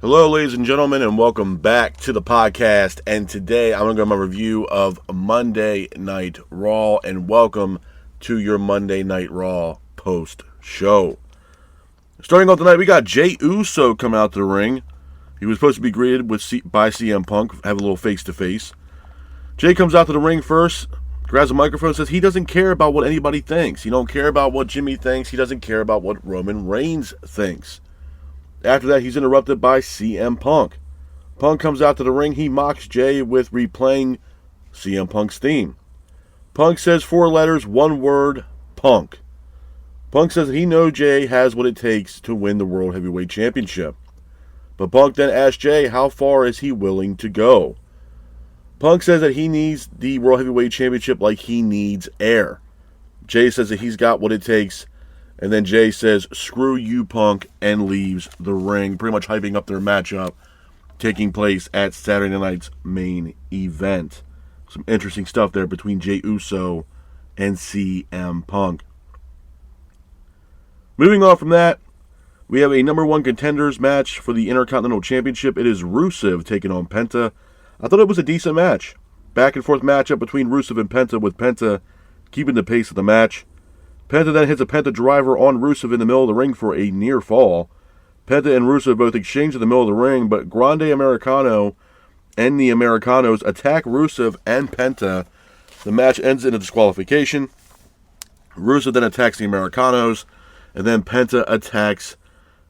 Hello, ladies and gentlemen, and welcome back to the podcast. And today I'm going to go my review of Monday Night Raw, and welcome to your Monday Night Raw post-show. Starting off tonight, we got Jey Uso come out to the ring. He was supposed to be greeted by CM Punk, have a little face-to-face. Jey comes out to the ring first, grabs a microphone, and says he doesn't care about what anybody thinks. He don't care about what Jimmy thinks. He doesn't care about what Roman Reigns thinks. After that, he's interrupted by CM Punk. Punk comes out to the ring. He mocks Jey with replaying CM Punk's theme. Punk says 4 letters, 1 word, Punk. Punk says that he knows Jey has what it takes to win the World Heavyweight Championship. But Punk then asks Jey how far is he willing to go. Punk says that he needs the World Heavyweight Championship like he needs air. Jey says that he's got what it takes. And then Jey says, screw you, Punk, and leaves the ring, pretty much hyping up their matchup taking place at Saturday night's main event. Some interesting stuff there between Jey Uso and CM Punk. Moving on from that, we have a number 1 contenders match for the Intercontinental Championship. It is Rusev taking on Penta. I thought it was a decent match. Back and forth matchup between Rusev and Penta, with Penta keeping the pace of the match. Penta then hits a Penta driver on Rusev in the middle of the ring for a near fall. Penta and Rusev both exchange in the middle of the ring, but Grande Americano and the Americanos attack Rusev and Penta. The match ends in a disqualification. Rusev then attacks the Americanos, and then Penta attacks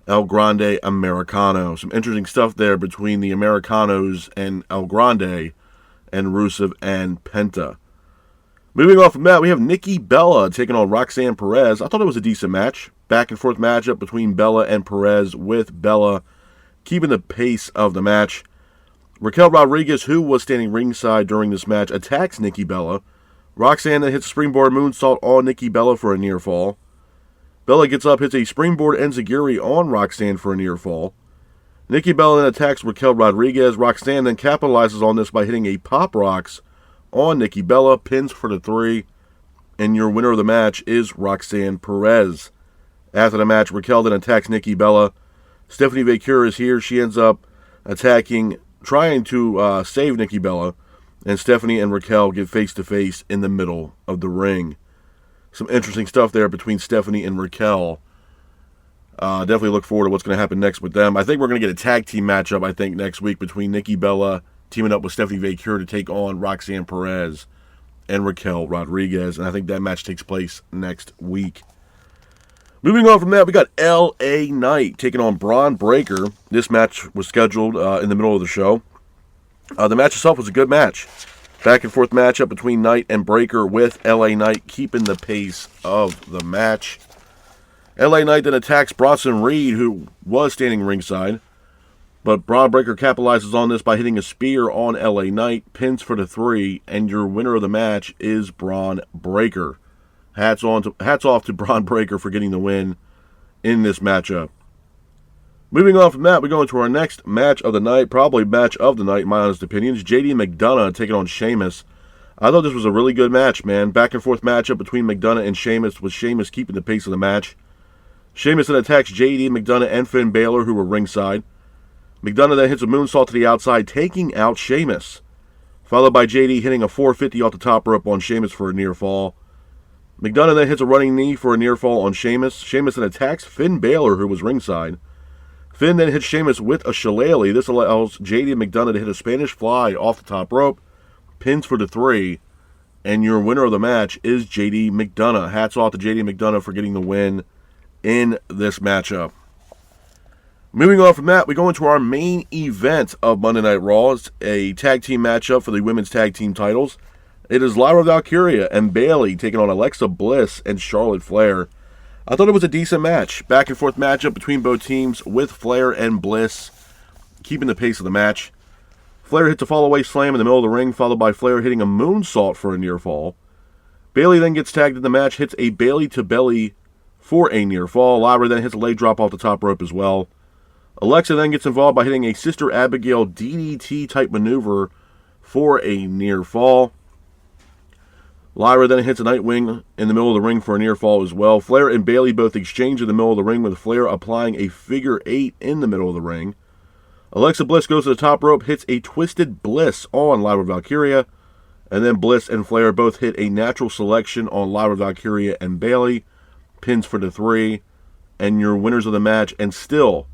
El Grande Americano. Some interesting stuff there between the Americanos and El Grande, and Rusev and Penta. Moving on from that, we have Nikki Bella taking on Roxanne Perez. I thought it was a decent match. Back and forth matchup between Bella and Perez, with Bella keeping the pace of the match. Raquel Rodriguez, who was standing ringside during this match, attacks Nikki Bella. Roxanne then hits a springboard moonsault on Nikki Bella for a near fall. Bella gets up, hits a springboard enziguri on Roxanne for a near fall. Nikki Bella then attacks Raquel Rodriguez. Roxanne then capitalizes on this by hitting a Pop Rocks on Nikki Bella, pins for the 3, and your winner of the match is Roxanne Perez. After the match, Raquel then attacks Nikki Bella. Stephanie Vaquer is here. She ends up attacking, trying to save Nikki Bella, and Stephanie and Raquel get face-to-face in the middle of the ring. Some interesting stuff there between Stephanie and Raquel. Definitely look forward to what's going to happen next with them. I think we're going to get a tag team matchup, next week between Nikki Bella teaming up with Stephanie Vaquer to take on Roxanne Perez and Raquel Rodriguez. And I think that match takes place next week. Moving on from that, we got LA Knight taking on Bron Breakker. This match was scheduled in the middle of the show. The match itself was a good match. Back and forth matchup between Knight and Breakker, with LA Knight keeping the pace of the match. LA Knight then attacks Bronson Reed, who was standing ringside. But Bron Breakker capitalizes on this by hitting a spear on LA Knight, pins for the 3, and your winner of the match is Bron Breakker. Hats off to Bron Breakker for getting the win in this matchup. Moving on from that, we go into our next match of the night, probably match of the night in my honest opinions. JD McDonough taking on Sheamus. I thought this was a really good match, man. Back and forth matchup between McDonough and Sheamus, with Sheamus keeping the pace of the match. Sheamus then attacks JD McDonough and Finn Balor, who were ringside. McDonough then hits a moonsault to the outside, taking out Sheamus, followed by JD hitting a 450 off the top rope on Sheamus for a near fall. McDonough then hits a running knee for a near fall on Sheamus. Sheamus then attacks Finn Balor, who was ringside. Finn then hits Sheamus with a shillelagh. This allows JD McDonough to hit a Spanish fly off the top rope, pins for the 3, and your winner of the match is JD McDonough. Hats off to JD McDonough for getting the win in this matchup. Moving on from that, we go into our main event of Monday Night Raw. It's a tag team matchup for the women's tag team titles. It is Lyra Valkyria and Bayley taking on Alexa Bliss and Charlotte Flair. I thought it was a decent match. Back and forth matchup between both teams, with Flair and Bliss keeping the pace of the match. Flair hits a fall-away slam in the middle of the ring, followed by Flair hitting a moonsault for a near fall. Bayley then gets tagged in the match, hits a Bayley to belly for a near fall. Lyra then hits a leg drop off the top rope as well. Alexa then gets involved by hitting a Sister Abigail DDT type maneuver for a near fall. Lyra then hits a Nightwing in the middle of the ring for a near fall as well. Flair and Bayley both exchange in the middle of the ring, with Flair applying a figure 8 in the middle of the ring. Alexa Bliss goes to the top rope, hits a Twisted Bliss on Lyra Valkyria. And then Bliss and Flair both hit a natural selection on Lyra Valkyria and Bayley. Pins for the 3. And your winners of the match, and still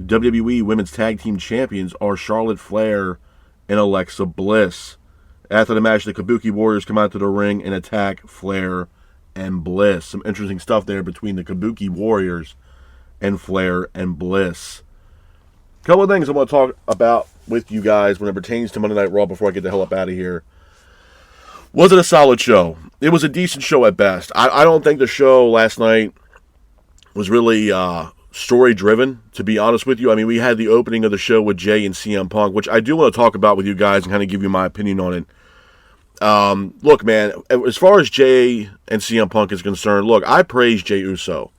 WWE Women's Tag Team Champions, are Charlotte Flair and Alexa Bliss. After the match, the Kabuki Warriors come out to the ring and attack Flair and Bliss. Some interesting stuff there between the Kabuki Warriors and Flair and Bliss. A couple of things I want to talk about with you guys when it pertains to Monday Night Raw before I get the hell up out of here. Was it a solid show? It was a decent show at best. I don't think the show last night was really story-driven, to be honest with you. I mean, we had the opening of the show with Jay and CM Punk, which I do want to talk about with you guys and kind of give you my opinion on it. Look, man, as far as Jay and CM Punk is concerned, look, I praise Jay Uso.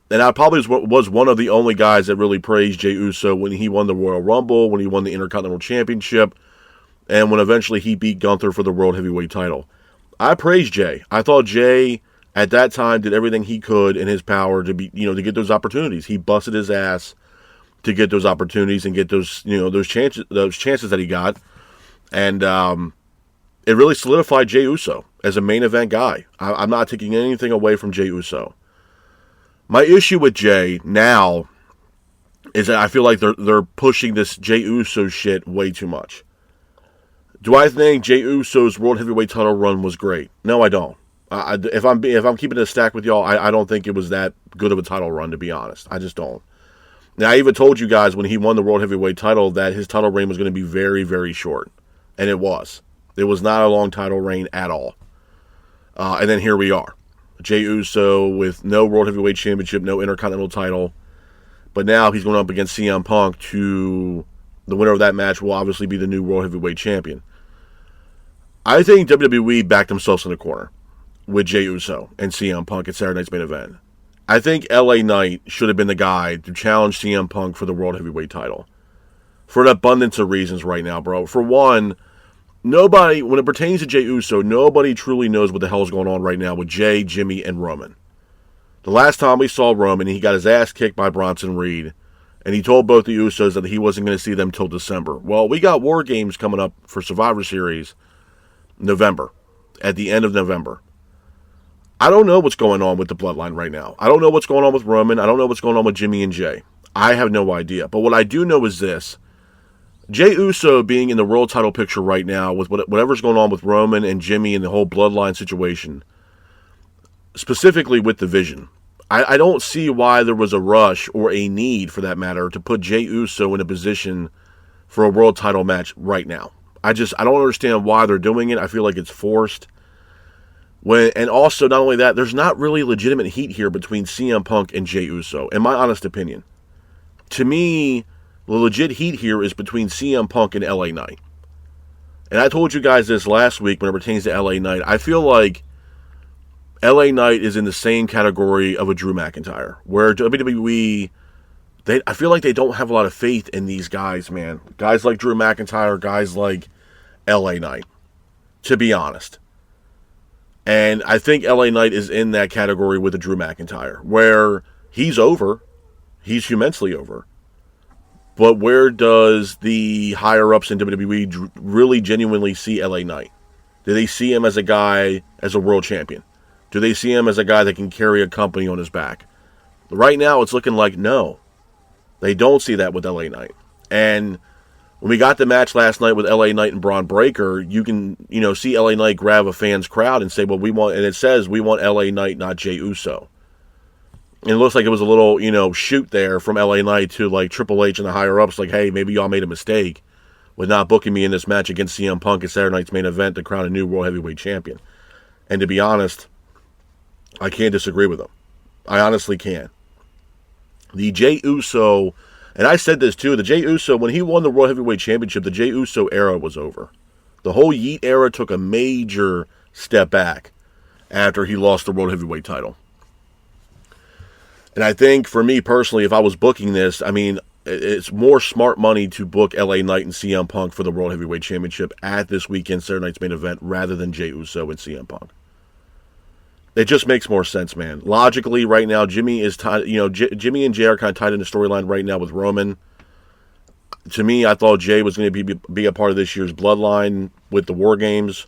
And I probably was one of the only guys that really praised Jay Uso when he won the Royal Rumble, when he won the Intercontinental Championship, and when eventually he beat Gunther for the World Heavyweight title. I praised Jay. I thought Jay at that time did everything he could in his power to be, to get those opportunities. He busted his ass to get those opportunities and get those, those chances that he got. And it really solidified Jey Uso as a main event guy. I'm not taking anything away from Jey Uso. My issue with Jay now is that I feel like they're pushing this Jey Uso shit way too much. Do I think Jey Uso's World Heavyweight title run was great? No, I don't. If I'm keeping it a stack with y'all, I don't think it was that good of a title run, to be honest. I just don't. Now, I even told you guys when he won the World Heavyweight title that his title reign was going to be very, very short. And it was. It was not a long title reign at all. And then here we are. Jey Uso with no World Heavyweight Championship, no Intercontinental title. But now he's going up against CM Punk. The winner of that match will obviously be the new World Heavyweight Champion. I think WWE backed themselves in the corner with Jey Uso and CM Punk at Saturday Night's Main Event. I think LA Knight should have been the guy to challenge CM Punk for the World Heavyweight title. For an abundance of reasons right now, bro. For one, nobody, when it pertains to Jey Uso, nobody truly knows what the hell is going on right now with Jay, Jimmy, and Roman. The last time we saw Roman, he got his ass kicked by Bronson Reed, and he told both the Usos that he wasn't going to see them till December. Well, we got War Games coming up for Survivor Series November, at the end of November. I don't know what's going on with the bloodline right now. I don't know what's going on with Roman. I don't know what's going on with Jimmy and Jay. I have no idea. But what I do know is this. Jey Uso being in the world title picture right now with whatever's going on with Roman and Jimmy and the whole bloodline situation, specifically with the Vision, I don't see why there was a rush or a need, for that matter, to put Jey Uso in a position for a world title match right now. I don't understand why they're doing it. I feel like it's forced. And also, not only that, there's not really legitimate heat here between CM Punk and Jey Uso, in my honest opinion. To me, the legit heat here is between CM Punk and LA Knight. And I told you guys this last week when it pertains to LA Knight. I feel like LA Knight is in the same category of a Drew McIntyre, where WWE, I feel like they don't have a lot of faith in these guys, man. Guys like Drew McIntyre, guys like LA Knight, to be honest. And I think LA Knight is in that category with a Drew McIntyre, where he's over. He's immensely over. But where does the higher-ups in WWE really genuinely see LA Knight? Do they see him as a guy, as a world champion? Do they see him as a guy that can carry a company on his back? Right now, it's looking like no. They don't see that with LA Knight. And when we got the match last night with LA Knight and Braun Breaker, you can, see LA Knight grab a fan's crowd and say, well, it says we want LA Knight, not Jey Uso. And it looks like it was a little, shoot there from LA Knight to, like, Triple H and the higher-ups, like, hey, maybe y'all made a mistake with not booking me in this match against CM Punk at Saturday Night's Main Event to crown a new World Heavyweight Champion. And to be honest, I can't disagree with them. I honestly can't. The Jey Uso, and I said this too, the Jey Uso, when he won the World Heavyweight Championship, the Jey Uso era was over. The whole Yeet era took a major step back after he lost the World Heavyweight title. And I think, for me personally, if I was booking this, it's more smart money to book LA Knight and CM Punk for the World Heavyweight Championship at this weekend Saturday Night's Main Event rather than Jey Uso and CM Punk. It just makes more sense, man. Logically, right now, Jimmy is tied. Jimmy and Jay are kind of tied in the storyline right now with Roman. To me, I thought Jay was going to be a part of this year's Bloodline with the War Games.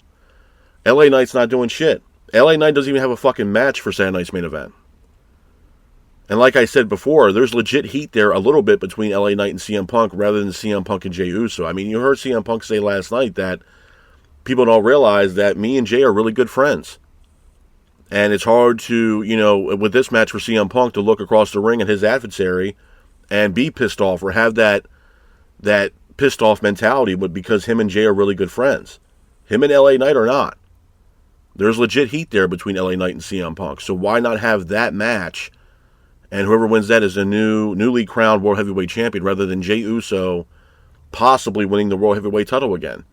LA Knight's not doing shit. LA Knight doesn't even have a fucking match for Saturday Night's Main Event. And like I said before, there's legit heat there a little bit between LA Knight and CM Punk rather than CM Punk and Jey Uso. I mean, you heard CM Punk say last night that people don't realize that me and Jay are really good friends. And it's hard to, with this match for CM Punk to look across the ring at his adversary and be pissed off or have that pissed off mentality, but because him and Jay are really good friends. Him and LA Knight are not. There's legit heat there between LA Knight and CM Punk. So why not have that match, and whoever wins that is a newly crowned World Heavyweight Champion rather than Jey Uso possibly winning the World Heavyweight title again.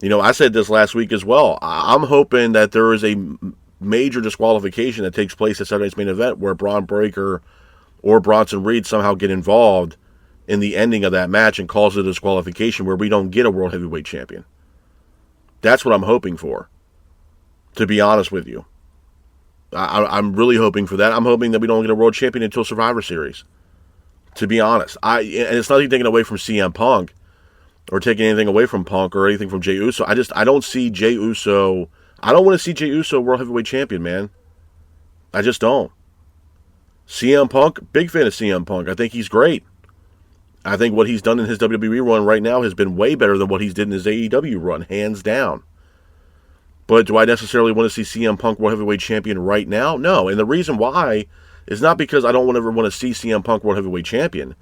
I said this last week as well. I'm hoping that there is a major disqualification that takes place at Saturday's Main Event where Braun Breaker or Bronson Reed somehow get involved in the ending of that match and cause a disqualification where we don't get a World Heavyweight Champion. That's what I'm hoping for, to be honest with you. I'm really hoping for that. I'm hoping that we don't get a World Champion until Survivor Series, to be honest. And it's nothing taken away from CM Punk or taking anything away from Punk or anything from Jey Uso. I don't see Jey Uso. I don't want to see Jey Uso World Heavyweight Champion, man. I just don't. CM Punk, big fan of CM Punk. I think he's great. I think what he's done in his WWE run right now has been way better than what he's did in his AEW run, hands down. But do I necessarily want to see CM Punk World Heavyweight Champion right now? No. And the reason why is not because I don't ever want to see CM Punk World Heavyweight Champion.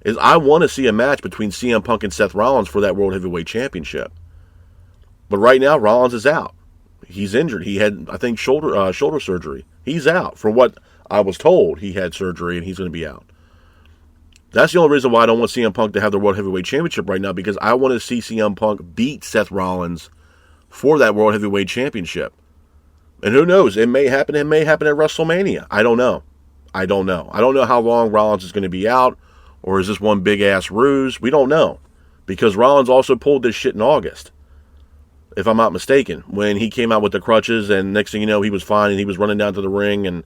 Is I want to see a match between CM Punk and Seth Rollins for that World Heavyweight Championship. But right now, Rollins is out. He's injured. He had, I think, shoulder surgery. He's out. From what I was told, he had surgery and he's going to be out. That's the only reason why I don't want CM Punk to have the World Heavyweight Championship right now, because I want to see CM Punk beat Seth Rollins for that World Heavyweight Championship. And who knows? It may happen. It may happen at WrestleMania. I don't know. I don't know how long Rollins is going to be out, or is this one big-ass ruse? We don't know. Because Rollins also pulled this shit in August, if I'm not mistaken, when he came out with the crutches, and next thing you know, he was fine, and he was running down to the ring, and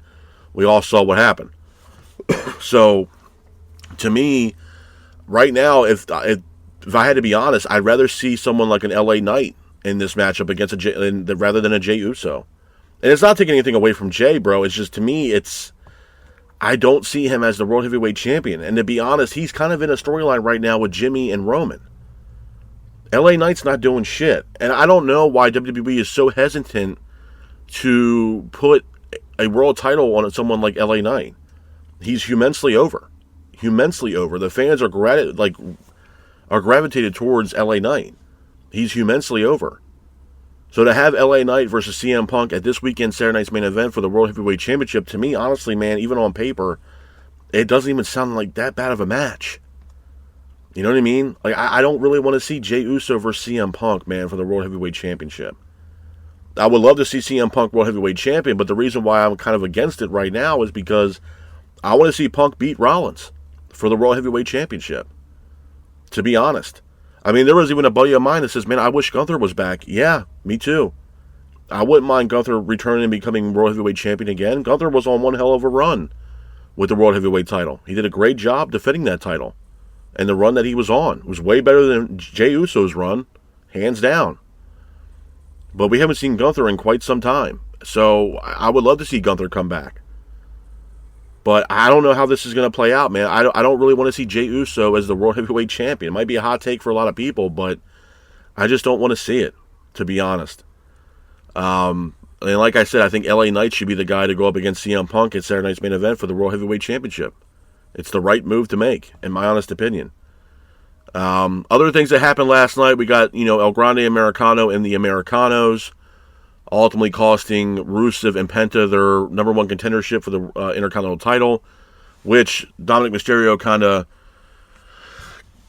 we all saw what happened. So, to me, right now, if I had to be honest, I'd rather see someone like an LA Knight in this matchup against rather than a Jey Uso. And it's not taking anything away from Jey, bro. It's just, to me, I don't see him as the World Heavyweight Champion. And to be honest, he's kind of in a storyline right now with Jimmy and Roman. LA Knight's not doing shit. And I don't know why WWE is so hesitant to put a world title on someone like LA Knight. He's immensely over. Immensely over. The fans are gravitated towards LA Knight. He's immensely over. So to have LA Knight versus CM Punk at this weekend Saturday Night's Main Event for the World Heavyweight Championship, to me, honestly, man, even on paper, it doesn't even sound like that bad of a match. You know what I mean? Like, I don't really want to see Jey Uso versus CM Punk, man, for the World Heavyweight Championship. I would love to see CM Punk World Heavyweight Champion, but the reason why I'm kind of against it right now is because I want to see Punk beat Rollins for the World Heavyweight Championship. To be honest. I mean, there was even a buddy of mine that says, man, I wish Gunther was back. Yeah, me too. I wouldn't mind Gunther returning and becoming World Heavyweight Champion again. Gunther was on one hell of a run with the World Heavyweight title. He did a great job defending that title. And the run that he was on was way better than Jey Uso's run, hands down. But we haven't seen Gunther in quite some time. So I would love to see Gunther come back. But I don't know how this is going to play out, man. I don't really want to see Jey Uso as the World Heavyweight Champion. It might be a hot take for a lot of people, but I just don't want to see it, to be honest. And like I said, I think LA Knight should be the guy to go up against CM Punk at Saturday Night's Main Event for the World Heavyweight Championship. It's the right move to make, in my honest opinion. Other things that happened last night, we got, El Grande Americano and the Americanos, ultimately costing Rusev and Penta their number one contendership for the Intercontinental title, which Dominic Mysterio kind of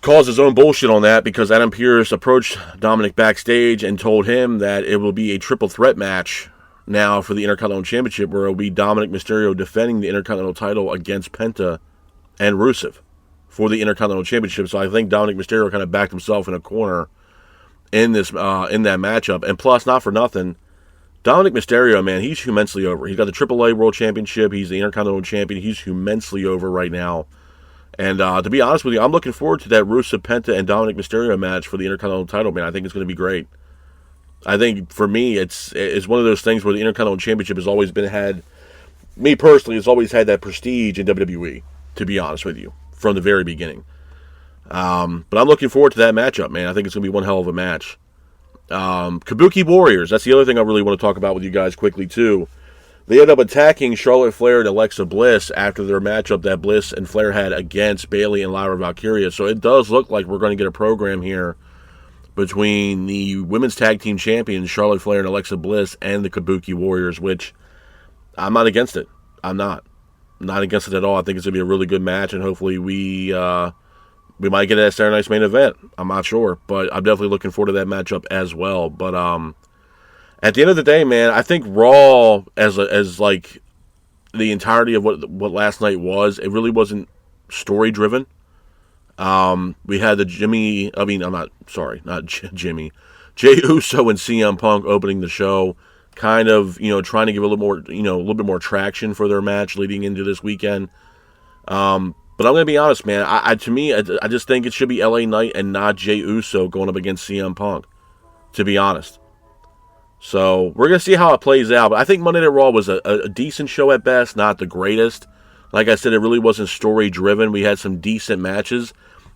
caused his own bullshit on that because Adam Pearce approached Dominic backstage and told him that it will be a triple threat match now for the Intercontinental Championship, where it will be Dominic Mysterio defending the Intercontinental title against Penta and Rusev for the Intercontinental Championship. So I think Dominic Mysterio kind of backed himself in a corner in this in that matchup. And plus, not for nothing, Dominic Mysterio, man, he's immensely over. He's got the AAA World Championship. He's the Intercontinental Champion. He's immensely over right now. And to be honest with you, I'm looking forward to that Rusev, Penta, and Dominic Mysterio match for the Intercontinental title, man. I think it's going to be great. I think for me, it's one of those things where the Intercontinental Championship has always me personally, has always had that prestige in WWE, to be honest with you, from the very beginning. But I'm looking forward to that matchup, man. I think it's going to be one hell of a match. Kabuki Warriors, that's the other thing I really want to talk about with you guys quickly, too. They ended up attacking Charlotte Flair and Alexa Bliss after their matchup that Bliss and Flair had against Bayley and Lyra Valkyria. So it does look like we're going to get a program here between the women's tag team champions, Charlotte Flair and Alexa Bliss, and the Kabuki Warriors, which I'm not against it. I'm not against it at all. I think it's going to be a really good match, and hopefully we might get a Saturday Night's main event. I'm not sure, but I'm definitely looking forward to that matchup as well. But at the end of the day, man, I think Raw as like the entirety of what last night was, it really wasn't story driven. We had the Jimmy, Jey Uso and CM Punk opening the show, kind of, trying to give a little bit more traction for their match leading into this weekend. But I'm going to be honest, man. I just think it should be LA Knight and not Jey Uso going up against CM Punk, to be honest. So we're going to see how it plays out. But I think Monday Night Raw was a decent show at best, not the greatest. Like I said, it really wasn't story-driven. We had some decent matches.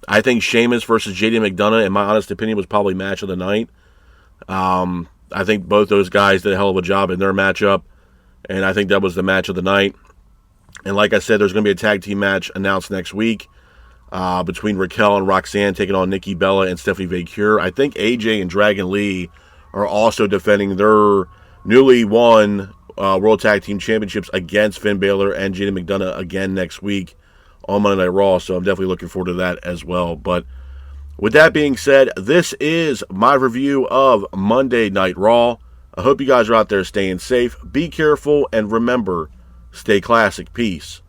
I think Sheamus versus JD McDonough, in my honest opinion, was probably match of the night. I think both those guys did a hell of a job in their matchup, and I think that was the match of the night. And like I said, there's going to be a tag team match announced next week between Raquel and Roxanne taking on Nikki Bella and Stephanie Vaquer. I think AJ and Dragon Lee are also defending their newly won World Tag Team Championships against Finn Balor and JD McDonough again next week on Monday Night Raw, so I'm definitely looking forward to that as well. But with that being said, this is my review of Monday Night Raw. I hope you guys are out there staying safe, be careful, and remember, stay classic. Peace.